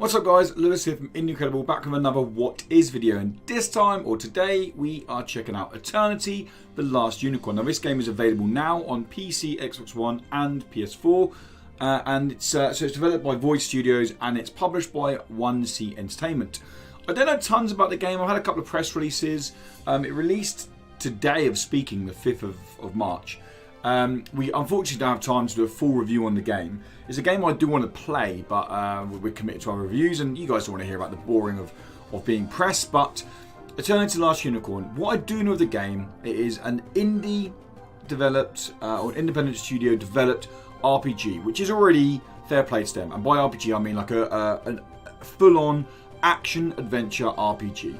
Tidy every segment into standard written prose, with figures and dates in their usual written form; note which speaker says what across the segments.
Speaker 1: What's up guys, Lewis here from Incredible, back with another What Is video, and this time, or today, we are checking out Eternity: The Last Unicorn. Now this game is available now on PC, Xbox One and PS4, and it's developed by Void Studios and it's published by 1C Entertainment. I don't know tons about the game. I've had a couple of press releases. It released today of speaking, the 5th of March. We unfortunately don't have time to do a full review on the game. It's a game I do want to play, but we're committed to our reviews, and you guys don't want to hear about the boring of being pressed. But Eternity: The Last Unicorn, what I do know of the game, it is an indie developed, or independent studio developed RPG, which is already fair play to them. And by RPG I mean like a full-on action adventure RPG.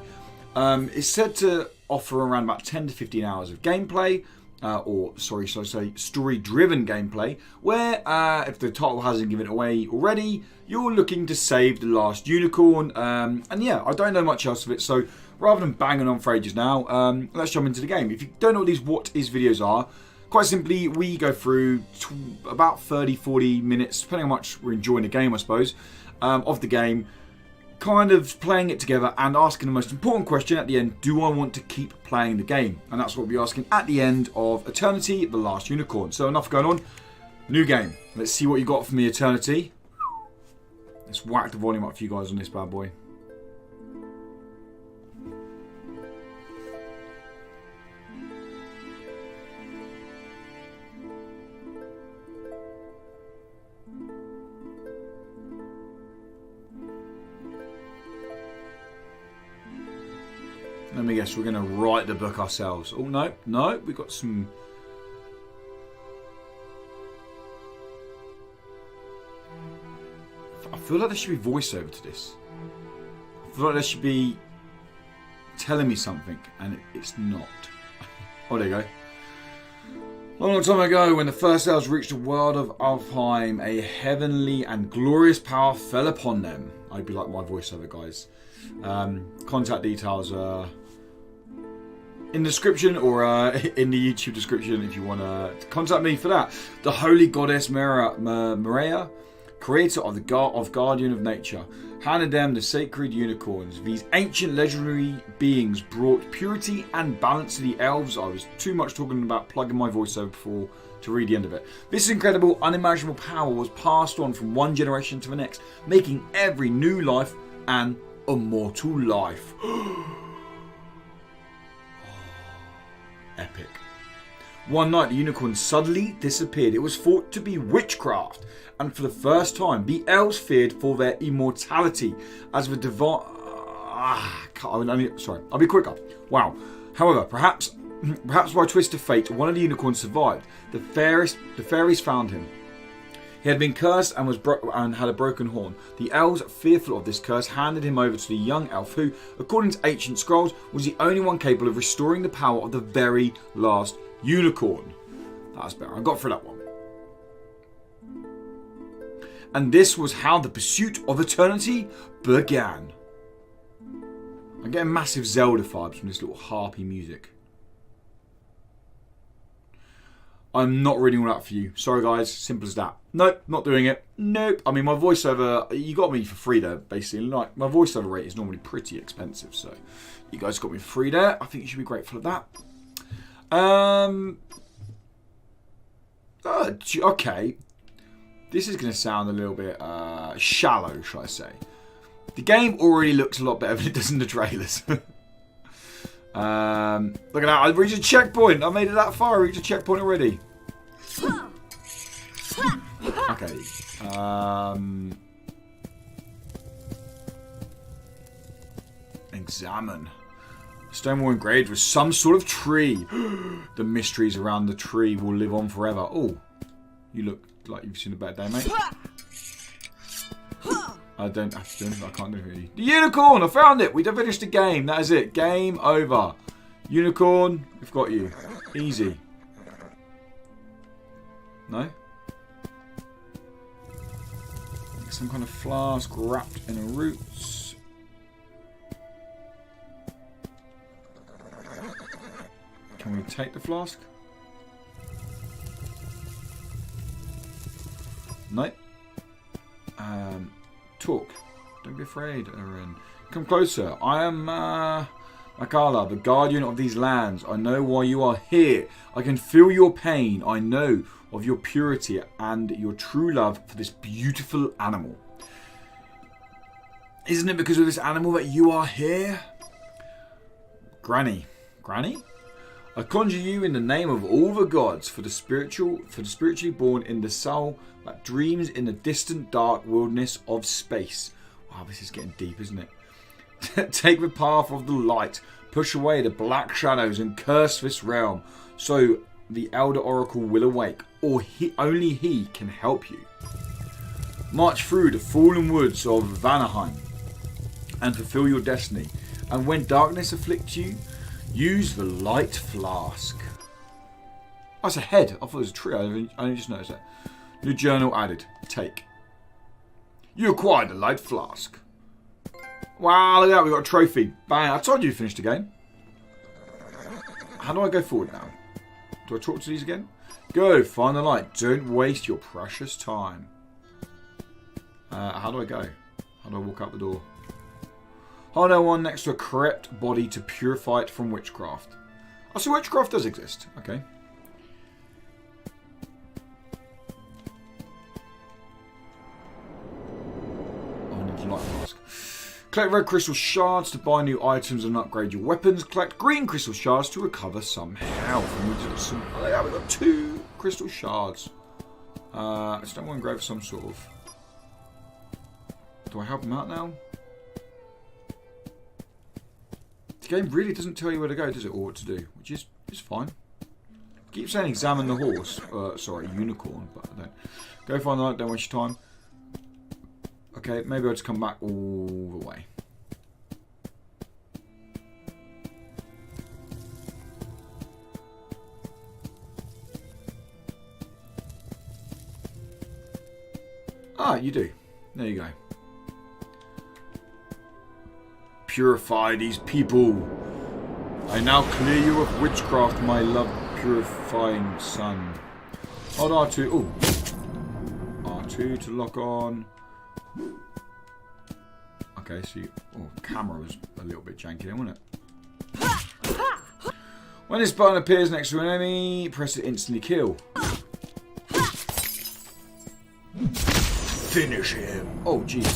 Speaker 1: It's said to offer around about 10 to 15 hours of gameplay. Story-driven gameplay, where, if the title hasn't given it away already, you're looking to save the last unicorn, and yeah, I don't know much else of it, so rather than banging on for ages now, let's jump into the game. If you don't know what these What Is videos are, quite simply, we go through about 30-40 minutes, depending on how much we're enjoying the game, I suppose, of the game, kind of playing it together and asking the most important question at the end: do I want to keep playing the game? And that's what we'll be asking at the end of Eternity: The Last Unicorn. So enough going on. New game. Let's see what you got for me, Eternity. Let's whack the volume up for you guys on this bad boy. Let me guess, we're going to write the book ourselves. Oh, no, we've got some... I feel like there should be voiceover to this. I feel like there should be telling me something, and it's not. Oh, there you go. Long time ago, when the first elves reached the world of Alfheim, a heavenly and glorious power fell upon them. I'd be like my voiceover, guys. Contact details are in the description, or in the YouTube description if you want to contact me for that. The holy goddess Maria, creator of the guardian of nature, handed them the sacred unicorns. These ancient legendary beings brought purity and balance to the elves. I was too much talking about plugging my voiceover before to read the end of it. This incredible, unimaginable power was passed on from one generation to the next, making every new life an immortal life. Epic. One night the unicorn suddenly disappeared. It was thought to be witchcraft, and for the first time the elves feared for their immortality as the divine... Sorry, I'll be quicker. Wow. However, perhaps by a twist of fate, one of the unicorns survived. The fairies found him. He had been cursed and had a broken horn. The elves, fearful of this curse, handed him over to the young elf who, according to ancient scrolls, was the only one capable of restoring the power of the very last unicorn. That's better. I got through that one. And this was how the pursuit of eternity began. I'm getting massive Zelda vibes from this little harpy music. I'm not reading all that for you. Sorry guys, simple as that. Nope, not doing it. Nope. I mean, my voiceover, you got me for free there, basically. Like, my voiceover rate is normally pretty expensive, so you guys got me for free there. I think you should be grateful of that. Okay. This is going to sound a little bit shallow, shall I say. The game already looks a lot better than it does in the trailers. Look at that, I've reached a checkpoint. I made it that far, I reached a checkpoint already. Okay. Examine. Stone wall engraved with some sort of tree. The mysteries around the tree will live on forever. Oh, you look like you've seen a better day, mate. I can't do it really. The unicorn! I found it! We finished the game. That is it. Game over. Unicorn, we've got you. Easy. No? Some kind of flask wrapped in a roots. Can we take the flask? Nope. Talk. Don't be afraid, Eren. Come closer. I am Makala, the guardian of these lands. I know why you are here. I can feel your pain. I know of your purity and your true love for this beautiful animal. Isn't it because of this animal that you are here? Granny. Granny? I conjure you in the name of all the gods for the spiritually born in the soul that dreams in the distant dark wilderness of space. Wow, this is getting deep, isn't it? Take the path of the light, push away the black shadows and curse this realm, so the Elder Oracle will awake, or only he can help you. March through the fallen woods of Vanaheim and fulfill your destiny, and when darkness afflicts you, use the light flask. Oh, it's a head. I thought it was a tree. I only just noticed that. New journal added. Take. You acquired the light flask. Wow, look at that. We got a trophy. Bang. I told you you finished the game. How do I go forward now? Do I talk to these again? Go. Find the light. Don't waste your precious time. How do I go? How do I walk out the door? Hold on next to a corrupt body to purify it from witchcraft. Oh, so witchcraft does exist. Okay. Oh, I need the light flask. Collect red crystal shards to buy new items and upgrade your weapons. Collect green crystal shards to recover some health. And we just some. Oh, yeah, we've got 2 crystal shards. I just don't want to grab some sort of. Do I help him out now? The game really doesn't tell you where to go, does it, or what to do, which is fine. Keep saying examine the horse. Sorry, unicorn, but I don't. Go find the light, don't waste your time. Okay, maybe I'll just come back all the way. Ah, you do. There you go. Purify these people. I now clear you of witchcraft, my love purifying son. Hold R2. Ooh. R2 to lock on. Okay, so camera was a little bit janky then, wasn't it? When this button appears next to an enemy, press it instantly kill. Finish him. Oh, jeez.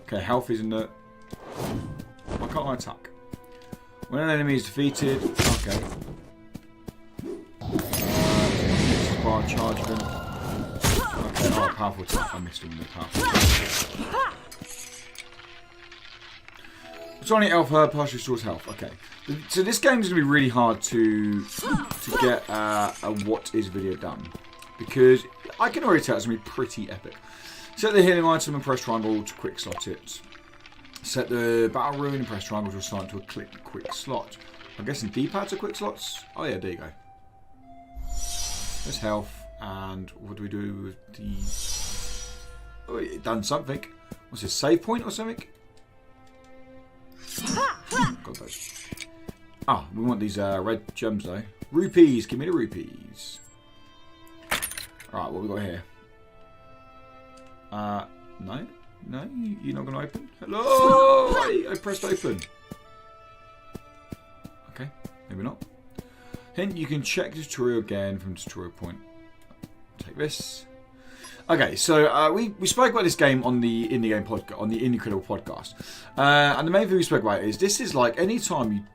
Speaker 1: Okay, health is in the. Why can't I attack? When an enemy is defeated, okay. Bar charge them. Okay, oh, powerful attack. I missed him with powerful attack. It's only elf herb, partially restores health. Okay. So this game is going to be really hard to get a what is video done. Because I can already tell it's going to be pretty epic. Set the healing item and press triangle to quick slot it. Set the battle rune and press triangle to assign to a quick slot. I'm guessing D-pads are quick slots? Oh yeah, there you go. There's health. And what do we do with the... Oh, it done something. What's this, save point or something? Got those. Ah, we want these red gems though. Rupees, give me the rupees. Alright, what we got here? No? No? You're not going to open? Hello! I pressed open. Okay, maybe not. Hint, you can check the tutorial again from tutorial point. Take this. Okay, so we spoke about this game on the Indie Game podcast, on the Indie Critical podcast, and the main thing we spoke about is this is like any time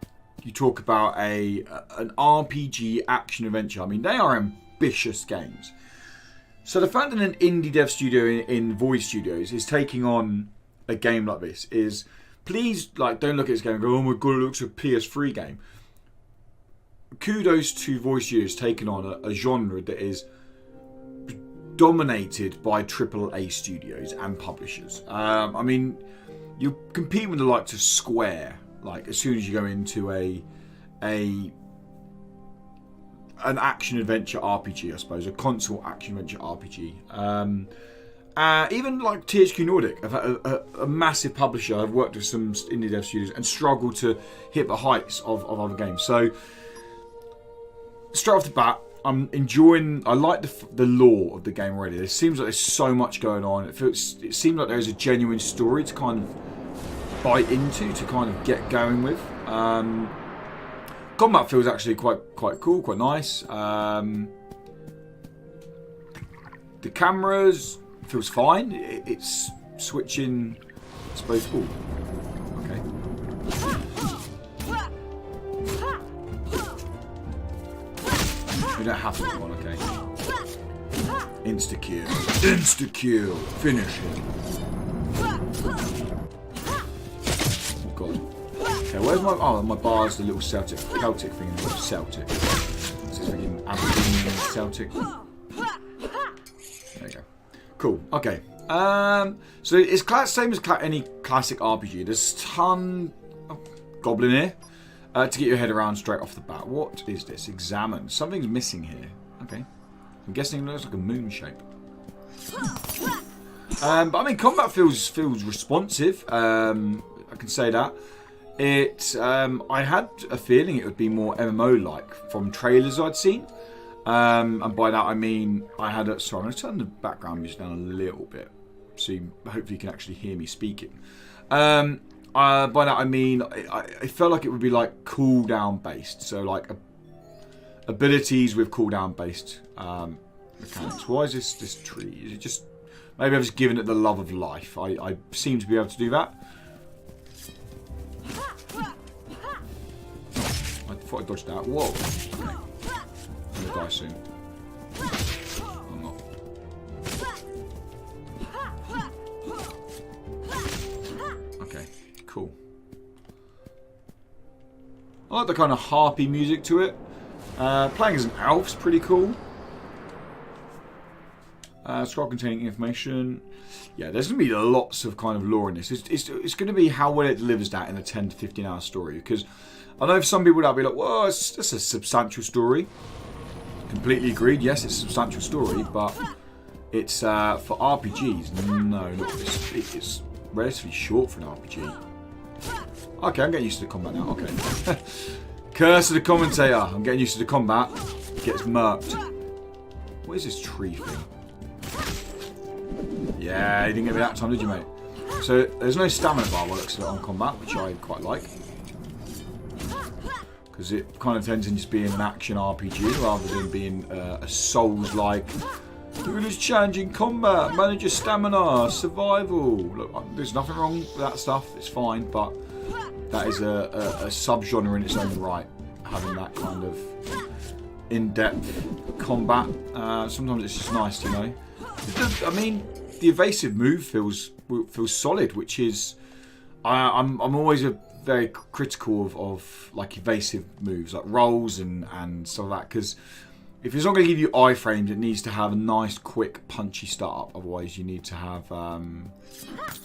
Speaker 1: you talk about an RPG action adventure. I mean, they are ambitious games. So the fact that an indie dev studio in Void Studios is taking on a game like this is, please, like, don't look at this game and go, oh my god, it looks like a PS3 game. Kudos to Void Studios taking on a genre that is dominated by AAA studios and publishers. I mean, you're competing with the likes of Square. Like, as soon as you go into an action-adventure RPG, I suppose, a console action-adventure RPG. Even like THQ Nordic, a massive publisher. I've worked with some indie dev studios and struggled to hit the heights of other games. So, straight off the bat, I'm enjoying. I like the lore of the game already. It seems like there's so much going on. It seems like there's a genuine story to kind of bite into, to kind of get going with. Combat feels actually quite cool, quite nice. The cameras feels fine. It's switching. I suppose. Ooh, okay. We don't have to get one, okay. Insta-kill. Insta-kill. Finish him. Oh, God. Okay, where's my... Oh, my bar's the little Celtic thing in there. Celtic. This is freaking Aberdeen Celtic. There you go. Cool. Okay. So it's same as any classic RPG. There's a ton of goblin here. To get your head around straight off the bat. What is this? Examine. Something's missing here. Okay. I'm guessing it looks like a moon shape. But I mean, combat feels responsive. I can say that. I had a feeling it would be more MMO-like from trailers I'd seen. And by that I mean, sorry, I'm going to turn the background music down a little bit. So hopefully you can actually hear me speaking. By that I mean, I felt like it would be like cooldown based, so like abilities with cooldown based mechanics. Why is this tree? Is it just maybe I've just given it the love of life? I seem to be able to do that. I thought I dodged that. Whoa! Okay. I'm gonna die soon. I'm not. Okay. Cool. I like the kind of harpy music to it. Playing as an elf's pretty cool. Scroll containing information. Yeah, there's going to be lots of kind of lore in this. It's going to be how well it delivers that in a 10 to 15 hour story. Because I know for some people that'll be like, well, it's a substantial story. Completely agreed. Yes, it's a substantial story, but it's for RPGs. No, it's relatively short for an RPG. Okay, I'm getting used to the combat now. Okay. Curse of the commentator. I'm getting used to the combat. Gets murked. What is this tree thing? Yeah, you didn't get me that time, did you, mate? So, there's no stamina bar by looks of it on combat, which I quite like. Because it kind of tends to just being an action RPG rather than being a Souls-like. Look at this challenging combat, manage your stamina, survival. Look, there's nothing wrong with that stuff, it's fine, but that is a sub-genre in its own right, having that kind of in-depth combat. Sometimes it's just nice, you know. I mean, the evasive move feels solid, which is I'm always very critical of like evasive moves, like rolls and stuff like that, because if it's not going to give you iframes, it needs to have a nice, quick, punchy start up. Otherwise, you need to have you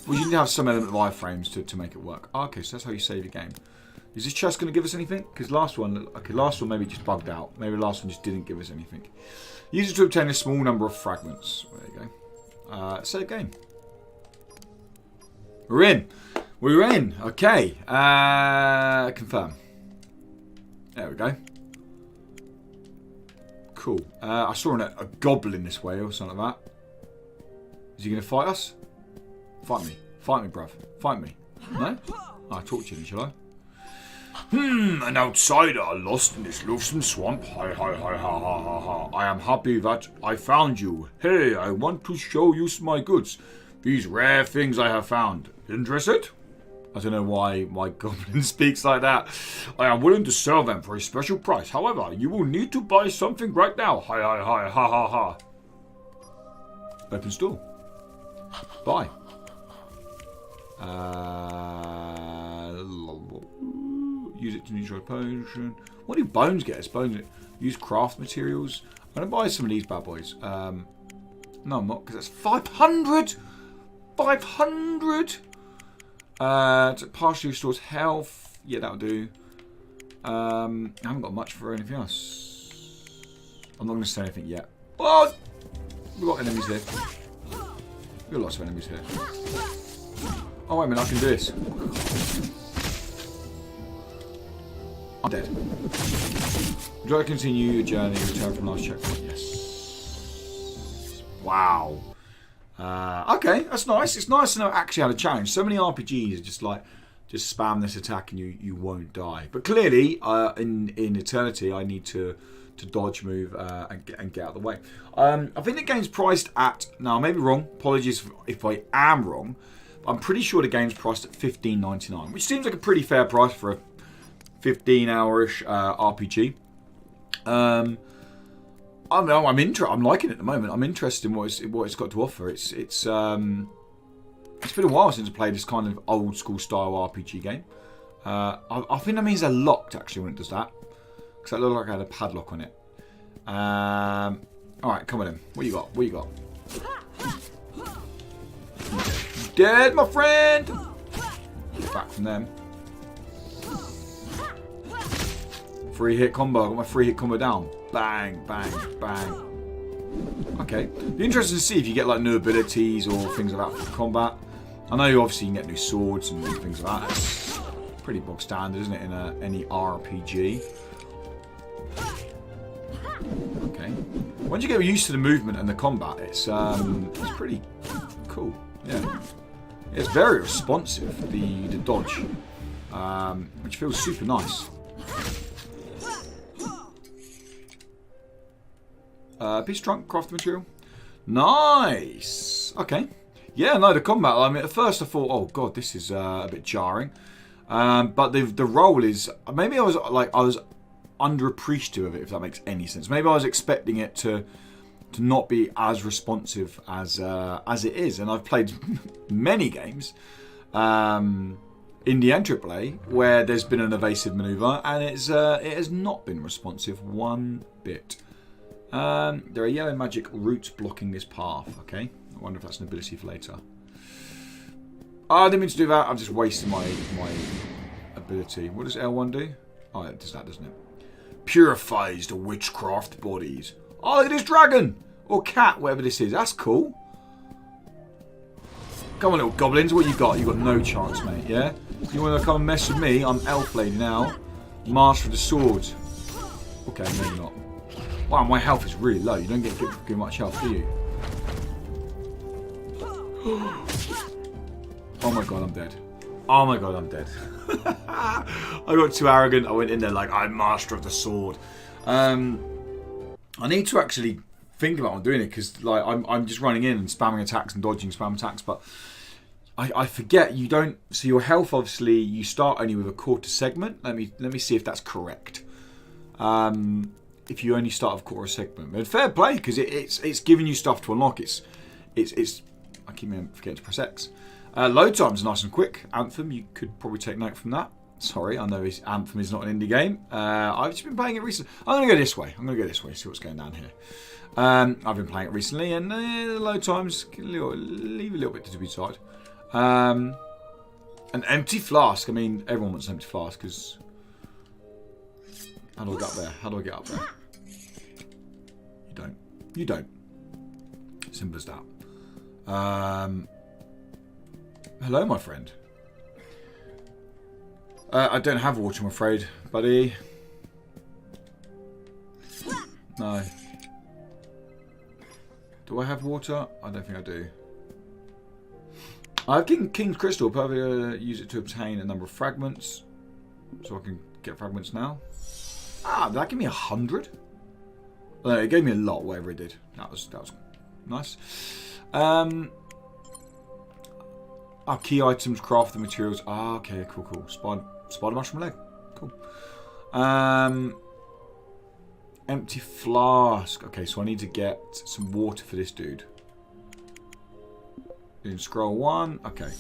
Speaker 1: need to have some element of iframes to make it work. Oh, okay, so that's how you save your game. Is this chest going to give us anything? Because last one maybe just bugged out. Maybe the last one just didn't give us anything. Use it to obtain a small number of fragments. There you go. Save game. We're in. We're in. Okay. Confirm. There we go. Cool. I saw a goblin this way or something like that. Is he going to fight us? Fight me. Fight me, bruv. Fight me. No? I'll talk to you, shall I? An outsider lost in this loathsome swamp. Hi, hi, hi, ha, ha, ha, ha. I am happy that I found you. Hey, I want to show you my goods. These rare things I have found. Interested? I don't know why my goblin speaks like that. I am willing to sell them for a special price. However, you will need to buy something right now. Hi, hi, hi, ha, ha, ha. Open store. Buy. Use it to neutralize potion. What do bones get us? Bones. Use craft materials. I'm going to buy some of these bad boys. No, I'm not, because that's 500! 500! It partially restores health. Yeah, that'll do. I haven't got much for anything else. I'm not going to say anything yet. Oh! We've got enemies here. We've got lots of enemies here. Oh, wait a minute, I can do this. I'm dead. Would you like to continue your journey, return from last checkpoint? Yes. Wow. Okay, that's nice. It's nice to know actually how to challenge. So many RPGs are just like, just spam this attack and you won't die. But clearly, in Eternity, I need to dodge, move, and get out of the way. I think the game's priced at, now I may be wrong, apologies if I am wrong, but I'm pretty sure the game's priced at $15.99, which seems like a pretty fair price for a 15-hour-ish RPG. I'm liking it at the moment. I'm interested in what it's got to offer. It's been a while since I played this kind of old school style RPG game. I think that means they're locked actually when it does that, because that looked like I had a padlock on it. All right, come on in. What you got? What you got? Dead, my friend. Get back from them. Free hit combo. I got my free hit combo down. Bang, bang, bang. Okay. Be interesting to see if you get like new abilities or things like that for combat. I know obviously you can get new swords and things like that. It's pretty bog standard, isn't it, in any RPG? Okay. Once you get used to the movement and the combat, it's pretty cool. Yeah. It's very responsive, the dodge, which feels super nice. Piece of trunk, craft material. Nice. Okay. Yeah, no, the combat. I mean, at first I thought, oh god, this is a bit jarring. But the role is, maybe I was underappreciative of it, if that makes any sense.Maybe I was expecting it to not be as responsive as it is, and I've played many games in the AAA where there's been an evasive maneuver, and it has not been responsive one bit. There are yellow magic roots blocking this path. Okay, I wonder if that's an ability for later. Oh, I didn't mean to do that. I'm just wasting my ability. What does L1 do? Oh, it does that, doesn't it? Purifies the witchcraft bodies. Oh, look at this dragon! Or cat, whatever this is. That's cool. Come on, little goblins. What you got? You got no chance, mate, yeah? You want to come and mess with me? I'm Elf Lady now. Master of the Sword. Okay, no you're not. Wow, my health is really low. You don't get much health, do you? Oh my god, I'm dead. Oh my god, I'm dead. I got too arrogant. I went in there like, I'm Master of the Sword. I need to actually think about doing it, because like I'm just running in and spamming attacks and dodging spam attacks, but I forget you don't. So your health, obviously, you start only with a quarter segment. Let me see if that's correct. If you only start with a quarter segment, but fair play, because it's giving you stuff to unlock. It's I keep forgetting to press X. Load time's nice and quick. Anthem, you could probably take note from that. Sorry, I know Anthem is not an indie game. I've just been playing it recently. I'm going to go this way. See what's going down here. I've been playing it recently, and the load times leave a little bit to be desired. An empty flask. I mean, everyone wants an empty flask, because... How do I get up there? How do I get up there? You don't. Simple as that. Hello, my friend. I don't have water, I'm afraid, buddy. No. Do I have water? I don't think I do. I've given King's Crystal. Probably use it to obtain a number of fragments, so I can get fragments now. Ah, did that give me 100? It gave me a lot, whatever it did. That was nice. Key items, craft the materials. Ah, okay, cool. Spider mushroom leg. Cool. Empty flask. Okay, so I need to get some water for this dude. In scroll 1. Okay.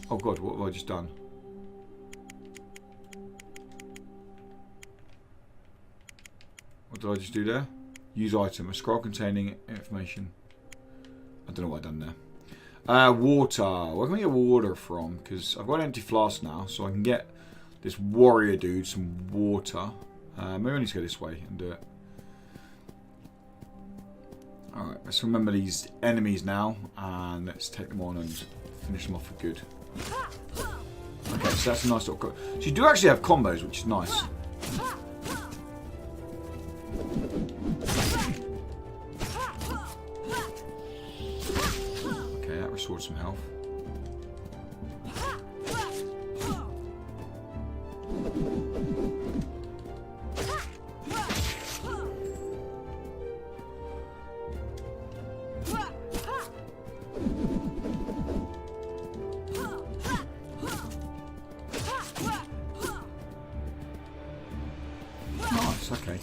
Speaker 1: Oh god, what have I just done? What did I just do there? Use item. A scroll containing information. I don't know what I've done there. Water. Where can I get water from? Because I've got an empty flask now, so I can get this warrior dude some water. Maybe I need to go this way and do it. Alright, let's remember these enemies now, and let's take them on and finish them off for good. Okay, so that's a nice little... So you do actually have combos, which is nice.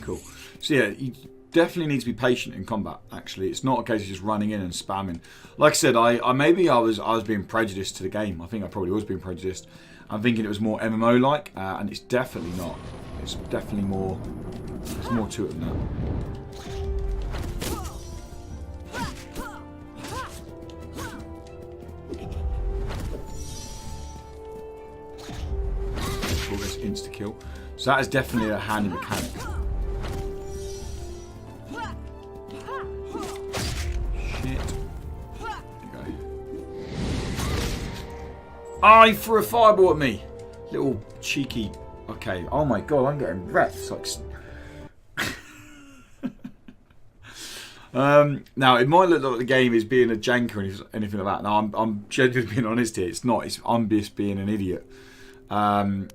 Speaker 1: Cool. So yeah, you definitely need to be patient in combat. Actually, it's not a case of just running in and spamming. Like I said, I was being prejudiced to the game. I think I probably was being prejudiced. I'm thinking it was more MMO like, and it's definitely not. It's definitely more. There's more to it than that. Cool, that's insta kill. So that is definitely a handy mechanic. Oh, he threw a fireball at me. Little cheeky. Okay. Oh my god, I'm getting wrecked. It's like. Now it might look like the game is being a jank or anything like that. Now I'm genuinely being honest here. It's not. I'm just being an idiot. The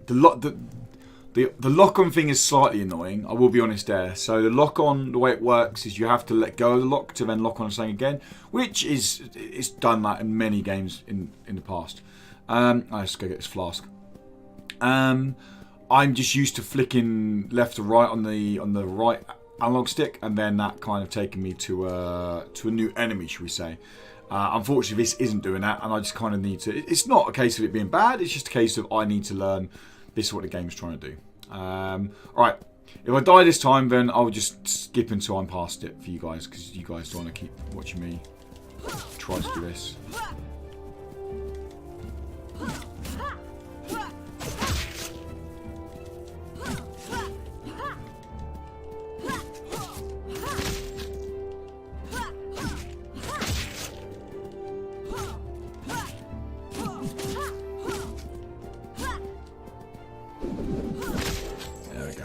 Speaker 1: lock-on thing is slightly annoying. I will be honest there. So the lock-on, the way it works is you have to let go of the lock to then lock on something again, which is it's done that in many games in the past. Let's go get this flask. I'm just used to flicking left to right on the right analog stick, and then that kind of taking me to a new enemy, should we say? Unfortunately, this isn't doing that, and I just kind of need to. It's not a case of it being bad. It's just a case of I need to learn. This is what the game's trying to do. All right. If I die this time, then I'll just skip until I'm past it for you guys, because you guys don't want to keep watching me try to do this.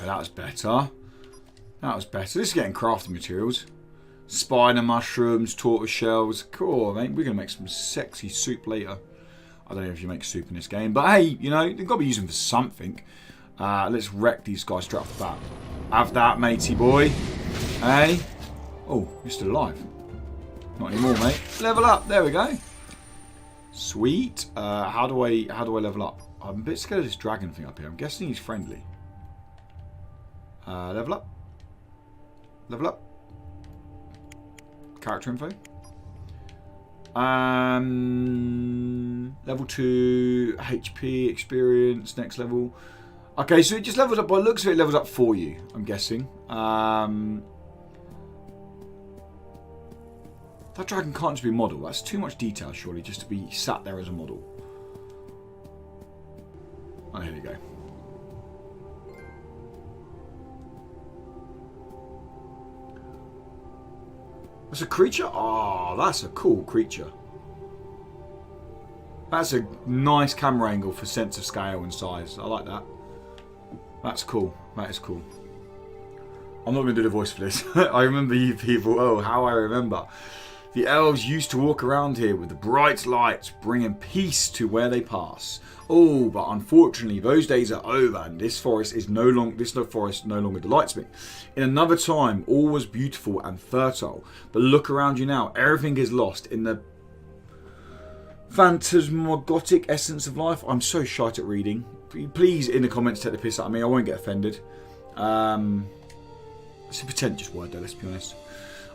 Speaker 1: That was better. That was better. This is getting crafting materials. Spider mushrooms, tortoise shells. Cool, mate. We're going to make some sexy soup later. I don't know if you make soup in this game. But hey, you know, they've got to be using for something. Let's wreck these guys straight off the bat. Have that, matey boy. Hey. Oh, you're still alive. Not anymore, mate. Level up. There we go. Sweet. How do I level up? I'm a bit scared of this dragon thing up here. I'm guessing he's friendly. Level up. Level up. Character info. Level 2 HP experience. Next level. Okay, so it just levels up. By the looks of it, it levels up for you. I'm guessing. That dragon can't just be a model. That's too much detail, surely, just to be sat there as a model. Oh, here we go. That's a creature? Oh, that's a cool creature. That's a nice camera angle for sense of scale and size. I like that. That's cool. That is cool. I'm not going to do the voice for this. I remember you people. Oh, how I remember. The elves used to walk around here with the bright lights, bringing peace to where they pass. Oh, but unfortunately, those days are over, and this forest is no longer delights me. In another time, all was beautiful and fertile, but look around you now. Everything is lost in the phantasmagoric essence of life. I'm so shite at reading. Please, in the comments, take the piss out of me. I won't get offended. It's a pretentious word, though. Let's be honest.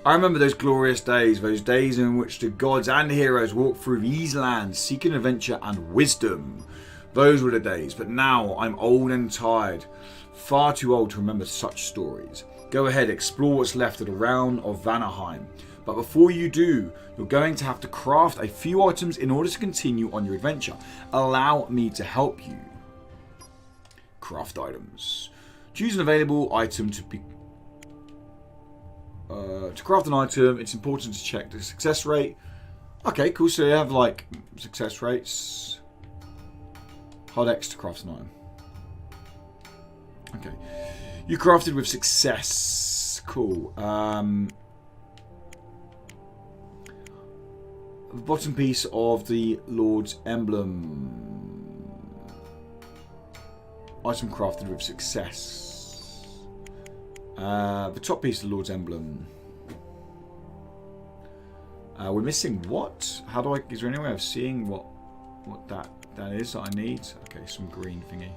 Speaker 1: I remember those glorious days, those days in which the gods and heroes walked through these lands seeking adventure and wisdom. Those were the days, but now I'm old and tired. Far too old to remember such stories. Go ahead, explore what's left of the realm of Vanaheim. But before you do, you're going to have to craft a few items in order to continue on your adventure. Allow me to help you. Craft items. Choose an available item to craft an item, it's important to check the success rate. Okay, cool. So you have like success rates. Hard X to craft an item. Okay. You crafted with success. Cool. The bottom piece of the Lord's emblem. Item crafted with success. The top piece of the Lord's emblem. We're missing what? How do I? Is there any way of seeing what that is that I need? Okay, some green thingy.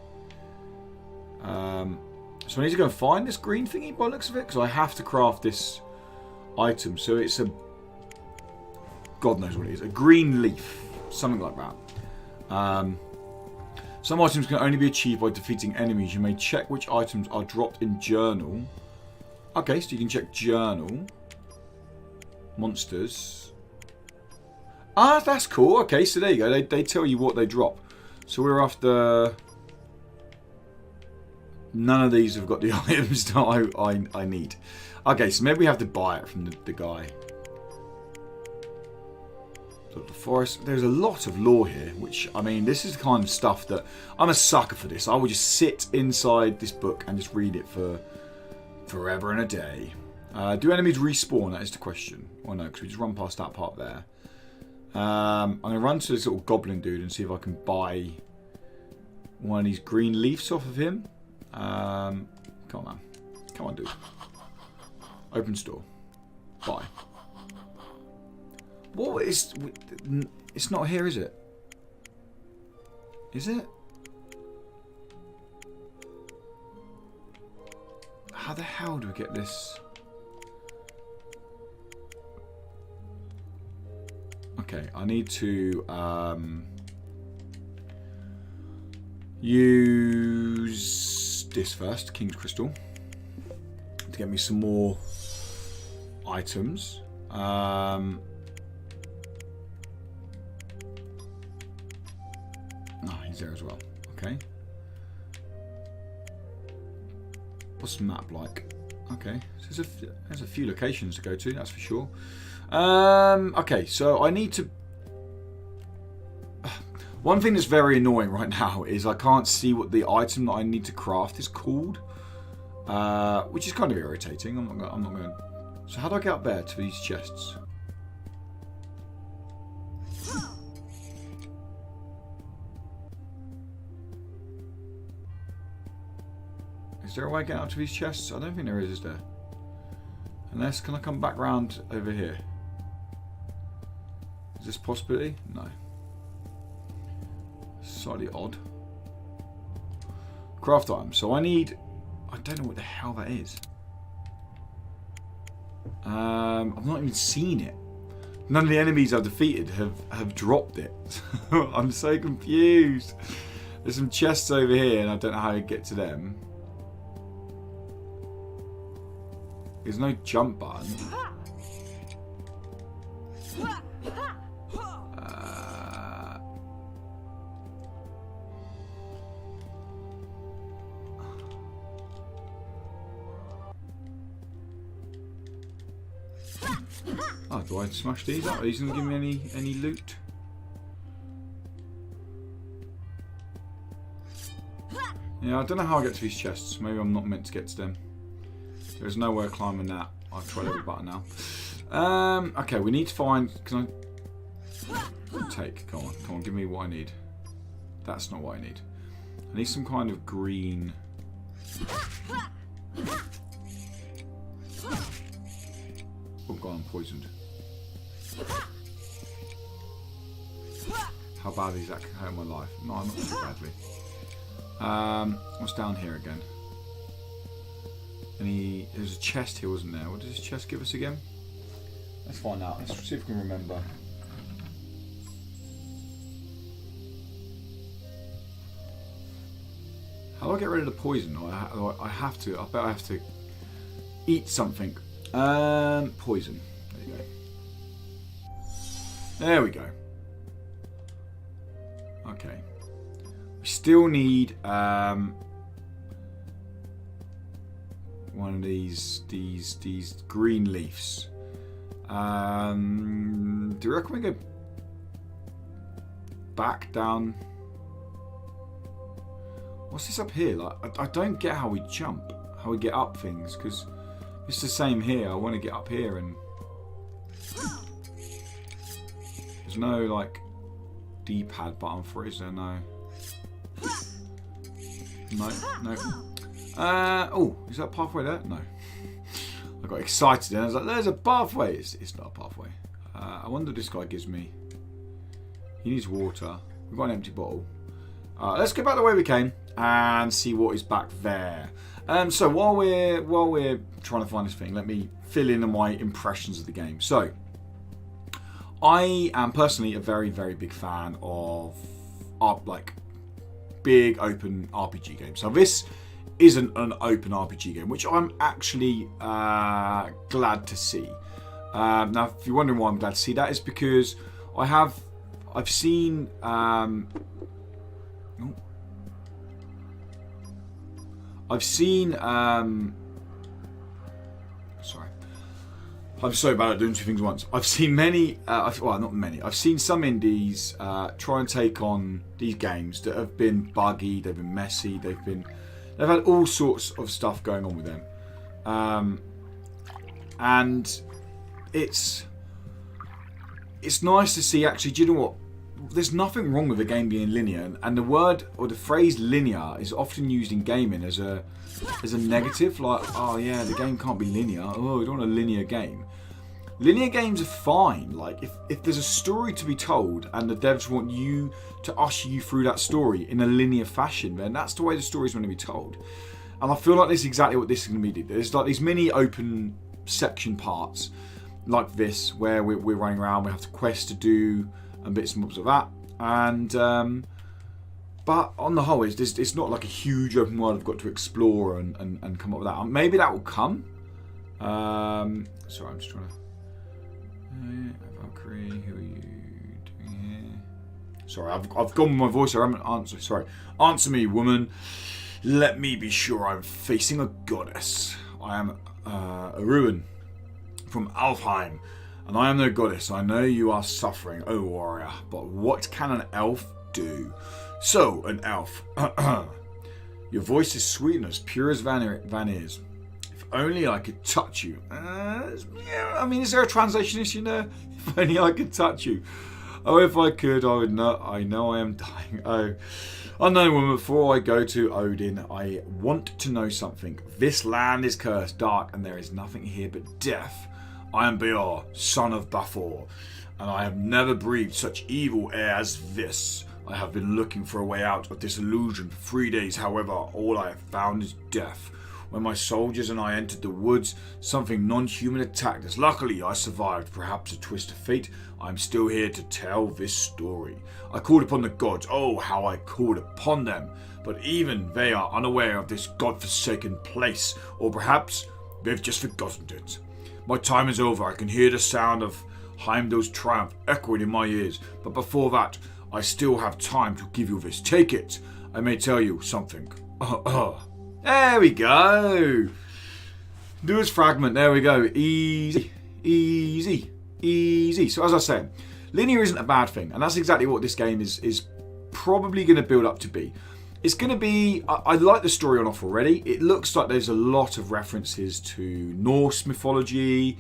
Speaker 1: So I need to go and find this green thingy by the looks of it, because I have to craft this item. So it's a... God knows what it is. A green leaf. Something like that. Some items can only be achieved by defeating enemies. You may check which items are dropped in journal. Okay, so you can check journal. Monsters. Ah, that's cool. Okay, so there you go. They tell you what they drop. So we're after... None of these have got the items that I need. Okay, so maybe we have to buy it from the guy. So the forest. There's a lot of lore here, which, I mean, this is the kind of stuff that... I'm a sucker for this. I will just sit inside this book and just read it for forever and a day. Do enemies respawn? That is the question. Or no, because we just run past that part there. I'm going to run to this little goblin dude and see if I can buy one of these green leaves off of him. Come on, man. Come on, dude. Open store. Buy. What is... It's not here, is it? Is it? How the hell do we get this? Okay, I need to use this first, King's Crystal, to get me some more items. Oh, he's there as well. Okay. What's the map like? Okay, so there's a few locations to go to, that's for sure. Okay, so I need to... One thing that's very annoying right now is I can't see what the item that I need to craft is called, which is kind of irritating. I'm not going. So how do I get up there to these chests? Is there a way to get up to these chests? I don't think there is there? Unless, can I come back round over here? Is this a possibility? No. Slightly odd. Craft item. So I need... I don't know what the hell that is. I've not even seen it. None of the enemies I've defeated have dropped it. I'm so confused. There's some chests over here and I don't know how to get to them. There's no jump button. Oh, do I smash these up? Are these going to give me any loot? Yeah, I don't know how I get to these chests. Maybe I'm not meant to get to them. There's no way of climbing that. I've tried every button now. Okay, we need to find... Can I... Take. Come on, give me what I need. That's not what I need. I need some kind of green... Oh god, I'm poisoned. How badly is that hurt my life? No, not too badly. What's down here again? There's a chest here, wasn't there? What does this chest give us again? Let's find out. Let's see if we can remember. How do I get rid of the poison? I have to. I bet I have to eat something. Poison. There you go. There we go. Okay. We still need one of these green leaves. Do you reckon we go back down? What's this up here? Like, I don't get how we jump, how we get up things, because it's the same here. I want to get up here and there's no like D-pad button for it, is there? No. No. Oh, is that a pathway there? No. I got excited and I was like, there's a pathway. It's not a pathway. I wonder what this guy gives me. He needs water. We've got an empty bottle. Let's go back the way we came and see what is back there. So while we're trying to find this thing, let me fill in on my impressions of the game. So I am personally a very, very big fan of like big open RPG games. Now this isn't an open RPG game, which I'm actually glad to see. Now, if you're wondering why I'm glad to see that, is because I've seen. Sorry. I'm so bad at doing two things at once. I've seen many, well, not many. I've seen some indies try and take on these games that have been buggy, they've been messy, they've had all sorts of stuff going on with them, and it's nice to see. Actually, do you know what? There's nothing wrong with a game being linear, and the word or the phrase linear is often used in gaming as a negative, like, oh yeah, the game can't be linear. Oh, we don't want a linear game. Linear games are fine. Like if there's a story to be told and the devs want you to usher you through that story in a linear fashion, then that's the way the story's going to be told. And I feel like this is exactly what this is going to be. There's like these mini open section parts like this where we're running around, we have to quest to do and bits and bobs of that, and but on the whole, it's not like a huge open world I've got to explore and come up with that. Maybe that will come. Sorry, I'm just trying to. Valkyrie, who are you doing here? Sorry, I've gone with my voice. I haven't answered. Sorry, answer me, woman. Let me be sure I'm facing a goddess. I am Aruan from Alfheim, and I am no goddess. I know you are suffering, oh warrior, but what can an elf do? So, an elf. Your voice is sweet and as pure as Van is. If only I could touch you. Yeah, I mean, is there a translation issue there? If only I could touch you. Oh, if I could, I would know. I know I am dying. Oh, unknown woman, before I go to Odin, I want to know something. This land is cursed, dark, and there is nothing here but death. I am Beor, son of Bafor, and I have never breathed such evil air as this. I have been looking for a way out of this illusion for 3 days. However, all I have found is death. When my soldiers and I entered the woods, something non-human attacked us. Luckily, I survived. Perhaps a twist of fate. I am still here to tell this story. I called upon the gods. Oh, how I called upon them. But even they are unaware of this godforsaken place. Or perhaps they've just forgotten it. My time is over. I can hear the sound of Heimdall's triumph echoing in my ears. But before that, I still have time to give you this. Take it. I may tell you something. There we go. Newest fragment. There we go. Easy. Easy. Easy. So as I said, linear isn't a bad thing. And that's exactly what this game is probably going to build up to be. It's going to be... I like the story on off already. It looks like there's a lot of references to Norse mythology,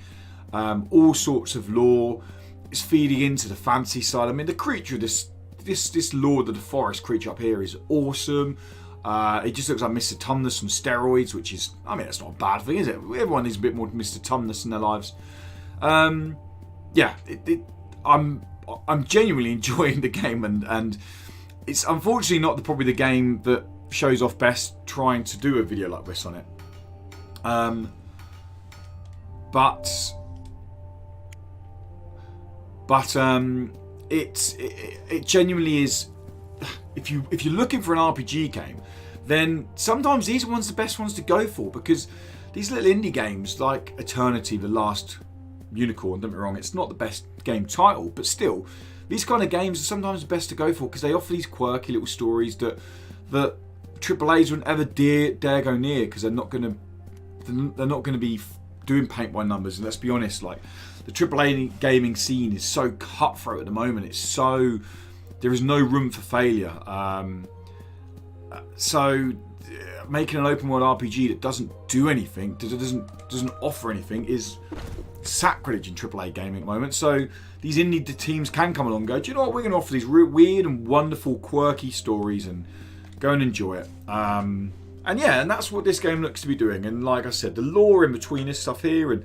Speaker 1: all sorts of lore. It's feeding into the fantasy side. I mean, the creature, this Lord of the Forest creature up here is awesome. It just looks like Mr. Tumnus on steroids, which is... I mean, that's not a bad thing, is it? Everyone needs a bit more Mr. Tumnus in their lives. Yeah, I'm genuinely enjoying the game, and it's unfortunately not probably the game that shows off best trying to do a video like this on it. But it genuinely is. If you're looking for an RPG game, then sometimes these ones are the best ones to go for, because these little indie games like Eternity: The Last Unicorn, don't get me wrong, it's not the best game title, but still, these kind of games are sometimes the best to go for because they offer these quirky little stories that AAAs wouldn't ever dare go near, because they're not going to be doing paint by numbers. And let's be honest, like, the AAA gaming scene is so cutthroat at the moment. There is no room for failure. So making an open world RPG that doesn't do anything, doesn't offer anything, is sacrilege in AAA gaming at the moment. So these indie teams can come along and go, do you know what, we're going to offer these weird and wonderful, quirky stories and go and enjoy it. And yeah, and that's what this game looks to be doing. And like I said, the lore in between this stuff here, and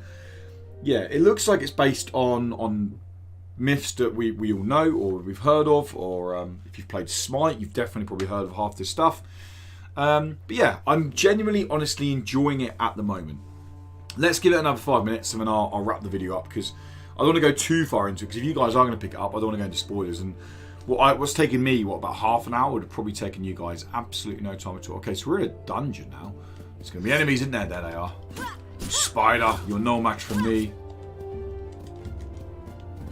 Speaker 1: yeah, it looks like it's based on myths that we all know or we've heard of, or if you've played Smite, you've definitely probably heard of half this stuff. But yeah, I'm genuinely, honestly enjoying it at the moment. Let's give it another 5 minutes and then I'll wrap the video up, because I don't want to go too far into it, because if you guys are going to pick it up, I don't want to go into spoilers. And what's taking me, about half an hour, would have probably taken you guys absolutely no time at all. Okay, so we're in a dungeon now. There's going to be enemies in there. There they are. Spider, you're no match for me.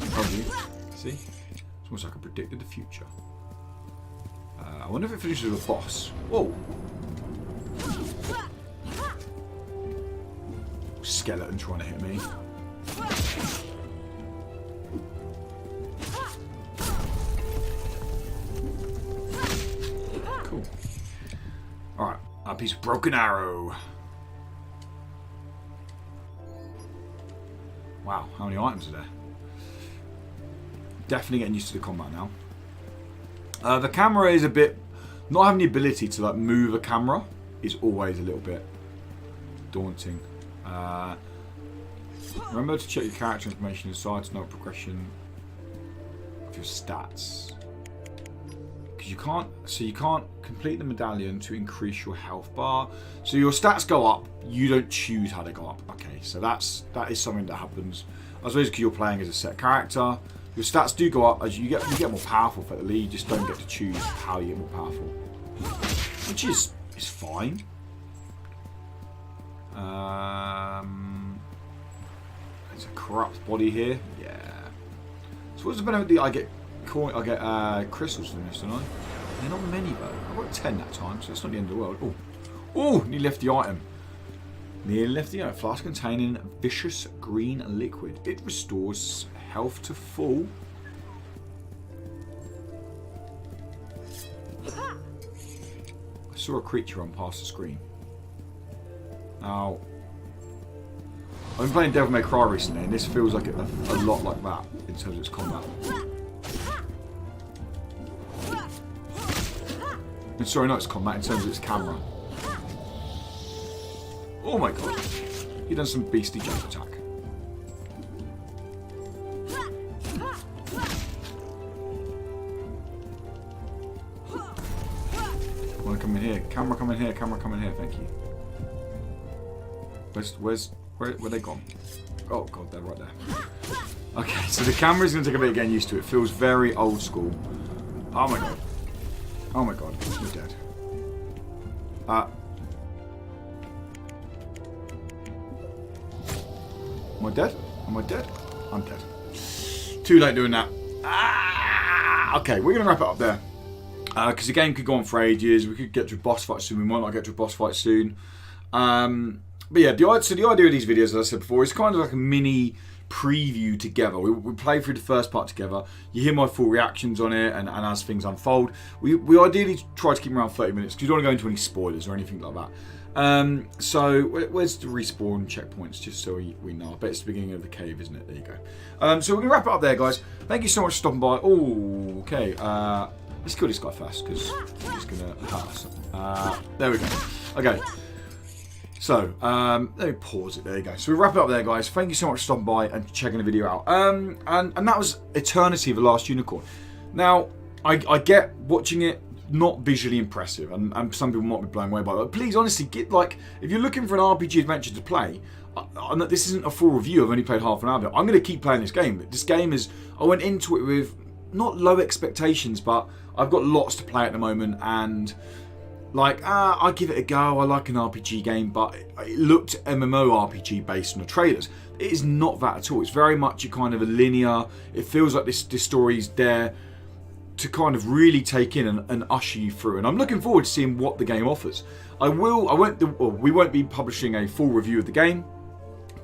Speaker 1: Oh, see? It's almost like I predicted the future. I wonder if it finishes with a boss. Whoa. Skeleton trying to hit me. Cool. Alright, a piece of broken arrow. Wow, how many items are there? Definitely getting used to the combat now. The camera is a bit... Not having the ability to like move a camera is always a little bit daunting. Remember to check your character information inside to know progression of your stats. Because you can't complete the medallion to increase your health bar. So your stats go up, you don't choose how they go up. Okay, so that is something that happens. I suppose because you're playing as a set character. Your stats do go up as you get more powerful effectively, you just don't get to choose how you get more powerful. Which is fine. There's a corrupt body here. Yeah. So what's the benefit? I get crystals from this, don't I? They're not many though. I got 10 that time, so it's not the end of the world. Oh, nearly left the item. Nearly left the item. Flask containing vicious green liquid. It restores health to full. I saw a creature run past the screen. Now, I've been playing Devil May Cry recently, and this feels like a lot like that in terms of its combat. And sorry, not its combat, in terms of its camera. Oh my god. He done some beastly jump attack. Wanna come in here? Camera come in here, camera come in here, thank you. Where they gone? Oh god, they're right there. Okay, so the camera's gonna take a bit of getting used to. It feels very old school. Oh my god. Oh my god, you're dead. Am I dead? Am I dead? I'm dead. Too late doing that. Okay, we're gonna wrap it up there. Because the game could go on for ages. We could get to a boss fight soon. We might not get to a boss fight soon. But yeah, the idea of these videos, as I said before, is kind of like a mini preview together. We play through the first part together. You hear my full reactions on it, and as things unfold. We ideally try to keep them around 30 minutes, because you don't want to go into any spoilers or anything like that. So where's the respawn checkpoints, just so we know. I bet it's the beginning of the cave, isn't it? There you go. So we're going to wrap it up there, guys. Thank you so much for stopping by. Oh, okay. Let's kill this guy first, because he's going to hurt us. There we go. Okay. So, let me pause it. There you go. So we wrap it up there, guys. Thank you so much for stopping by and checking the video out. And that was Eternity: The Last Unicorn. Now, I get watching it not visually impressive, and some people might be blown away by it. But please, honestly, if you're looking for an RPG adventure to play, this isn't a full review. I've only played half an hour of it. I'm going to keep playing this game. But this game I went into it with not low expectations, but I've got lots to play at the moment, and I give it a go. I like an RPG game, but it looked MMORPG based on the trailers. It is not that at all. It's very much a kind of a linear. It feels like this story's there to kind of really take in and usher you through. And I'm looking forward to seeing what the game offers. We won't be publishing a full review of the game,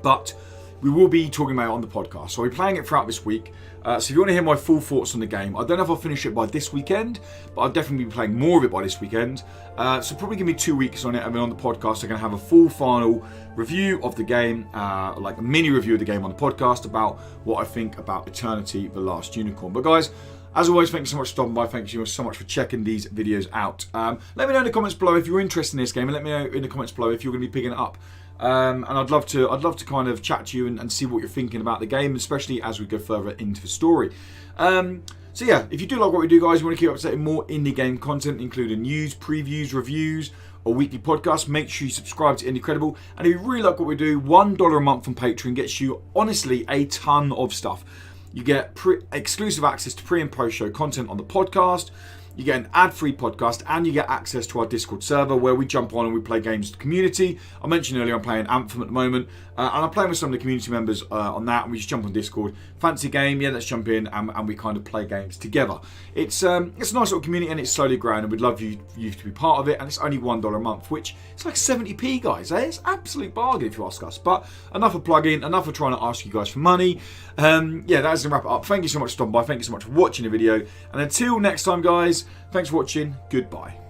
Speaker 1: but we will be talking about it on the podcast. So we're playing it throughout this week. So if you want to hear my full thoughts on the game, I don't know if I'll finish it by this weekend, but I'll definitely be playing more of it by this weekend. So probably give me 2 weeks on it, and then on the podcast I'm going to have a full final review of the game, like a mini review of the game on the podcast about what I think about Eternity: The Last Unicorn. But guys, As always, thank you so much for stopping by. Thank you so much for checking these videos out. Let me know in the comments below if you're interested in this game, and let me know in the comments below if you're going to be picking it up. And I'd love to kind of chat to you and see what you're thinking about the game, especially as we go further into the story. So yeah, if you do like what we do, guys, you want to keep up to date with more indie game content, including news, previews, reviews, or weekly podcasts, make sure you subscribe to Indie Credible. And if you really like what we do, $1 a month on Patreon gets you, honestly, a ton of stuff. You get exclusive access to pre and post show content on the podcast. You get an ad-free podcast, and you get access to our Discord server where we jump on and we play games with the community. I mentioned earlier I'm playing Anthem at the moment, and I'm playing with some of the community members on that, and we just jump on Discord. Fancy game, yeah, let's jump in, and we kind of play games together. It's a nice little community, and it's slowly growing, and we'd love you to be part of it, and it's only $1 a month, which is like 70p, guys. It's an absolute bargain if you ask us. But enough of plugging, enough of trying to ask you guys for money. Yeah, that's going to wrap it up. Thank you so much for stopping by. Thank you so much for watching the video. And until next time, guys, thanks for watching. Goodbye.